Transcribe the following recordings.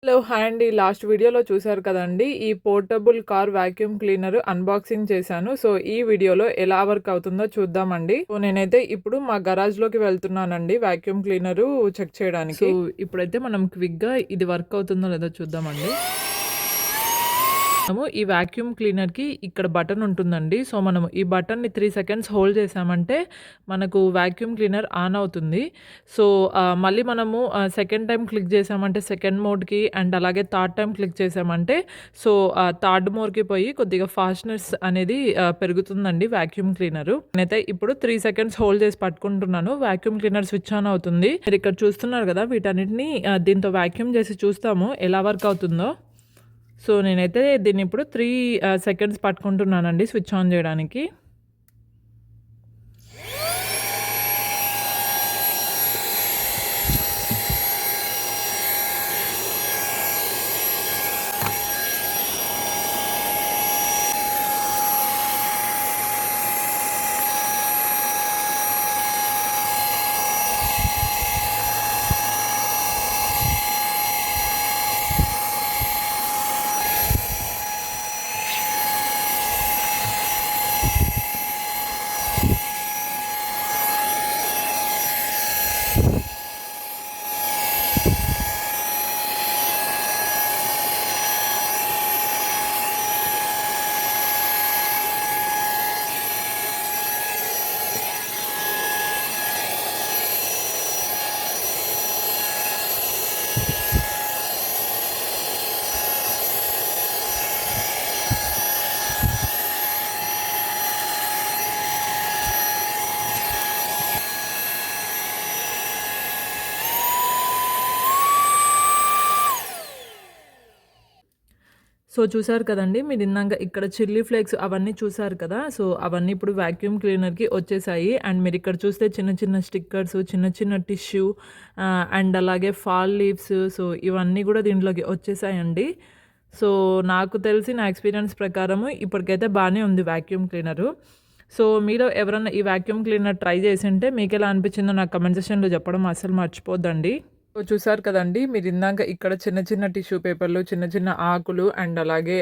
Hello! Hi అండి. Last వీడియోలో చూసారు కదండీ! ఈ portable car vacuum cleaner unboxing చేశాను. సో, ఈ వీడియోలో ఎలా వర్క్ అవుతుందో చూద్దామండి. సో, నేనైతే ఇప్పుడు మా గరాజ్‌లోకి వెళ్తున్నానండి వాక్యూమ్ క్లీనరు చెక్ చేయడానికి. సో, ఇప్పుడైతే మనం క్విక్‌గా ఇది వర్క్ అవుతుందో లేదో చూద్దామండి. మనము ఈ వాక్యూమ్ క్లీనర్‌కి ఇక్కడ బటన్ ఉంటుందండి. సో, మనము ఈ బటన్‌ని 3 సెకండ్స్ హోల్డ్ చేశామంటే మనకు వాక్యూమ్ క్లీనర్ ఆన్ అవుతుంది. సో, మళ్ళీ మనము సెకండ్ టైమ్ క్లిక్ చేశామంటే సెకండ్ మోడ్‌కి అండ్ అలాగే థర్డ్ టైమ్ క్లిక్ చేశామంటే సో, థర్డ్ మోడ్‌కి పోయి కొద్దిగా ఫాస్ట్‌నెస్ అనేది పెరుగుతుందండి వాక్యూమ్ క్లీనరు. నేనైతే ఇప్పుడు 3 సెకండ్స్ హోల్డ్ చేసి పట్టుకుంటున్నాను. వాక్యూమ్ క్లీనర్ స్విచ్ ఆన్ అవుతుంది. మీరు ఇక్కడ చూస్తున్నారు కదా! వీటన్నిటిని దీంతో వాక్యూమ్ చేసి చూస్తాము ఎలా వర్క్ అవుతుందో. సో, నేనైతే దీన్ని ఇప్పుడు 3 సెకండ్స్ పట్టుకుంటున్నానండి స్విచ్ ఆన్ జేయడానికి. సో, చూసారు కదండీ! మీరిందాక ఇక్కడ చిల్లీ ఫ్లేక్స్ అవన్నీ చూసారు కదా! సో, అవన్నీ ఇప్పుడు వాక్యూమ్ క్లీనర్‌కి వచ్చేసాయి. అండ్ మీరిక్కడ చూస్తే చిన్న చిన్న స్టిక్కర్స్, చిన్న చిన్న టిష్యూ అండ్ అలాగే ఫాల్ లీవ్స్ సో, ఇవన్నీ గూడా దీంట్లోకి వచ్చేసాయండి. సో, నాకు తెలిసి నా ఎక్స్‌పీరియన్స్ ప్రకారము ఇప్పటికైతే బానే ఉంది వాక్యూమ్ క్లీనరు. సో, మీలో ఎవరన్నా ఈ వాక్యూమ్ క్లీనర్ ట్రై చేసుంటే మీకెలా అనిపించిందో నాకు కామెంట్ సెక్షన్‌లో చెప్పడం అస్సలు మర్చిపోద్దండి. సో, చూసారు కదండీ! మీరిందాక ఇక్కడ చిన్న చిన్న టిష్యూ పేపర్‌లు, చిన్న చిన్న ఆకులు అండ్ అలాగే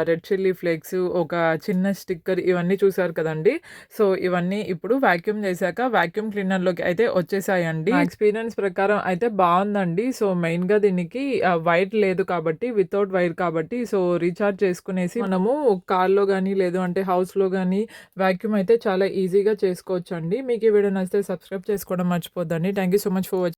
రెడ్ చిల్లీ ఫ్లేక్స్, ఒక చిన్న స్టిక్కర్ ఇవన్నీ చూసారు కదండీ! సో, ఇవన్నీ ఇప్పుడు వాక్యూమ్ చేశాక వాక్యూమ్ క్లీనర్‌లోకి అయితే వచ్చేసాయండి. నా ఎక్స్‌పీరియన్స్ ప్రకారం అయితే బావుందండి. సో, మెయిన్‌గా దీనికి వైర్ లేదు కాబట్టి వితౌట్ వైర్ కాబట్టి సో, రీచార్జ్ చేసుకునేసి మనము కార్‌లో గానీ, లేదు అంటే హౌస్‌లో గానీ వాక్యూమ్ అయితే చాలా ఈజీగా చేసుకోవచ్చండి. మీకు ఈ వీడియో నచ్చితే సబ్స్క్రైబ్ చేసుకోవడం మర్చిపోద్దండి. Thank you so much for watching.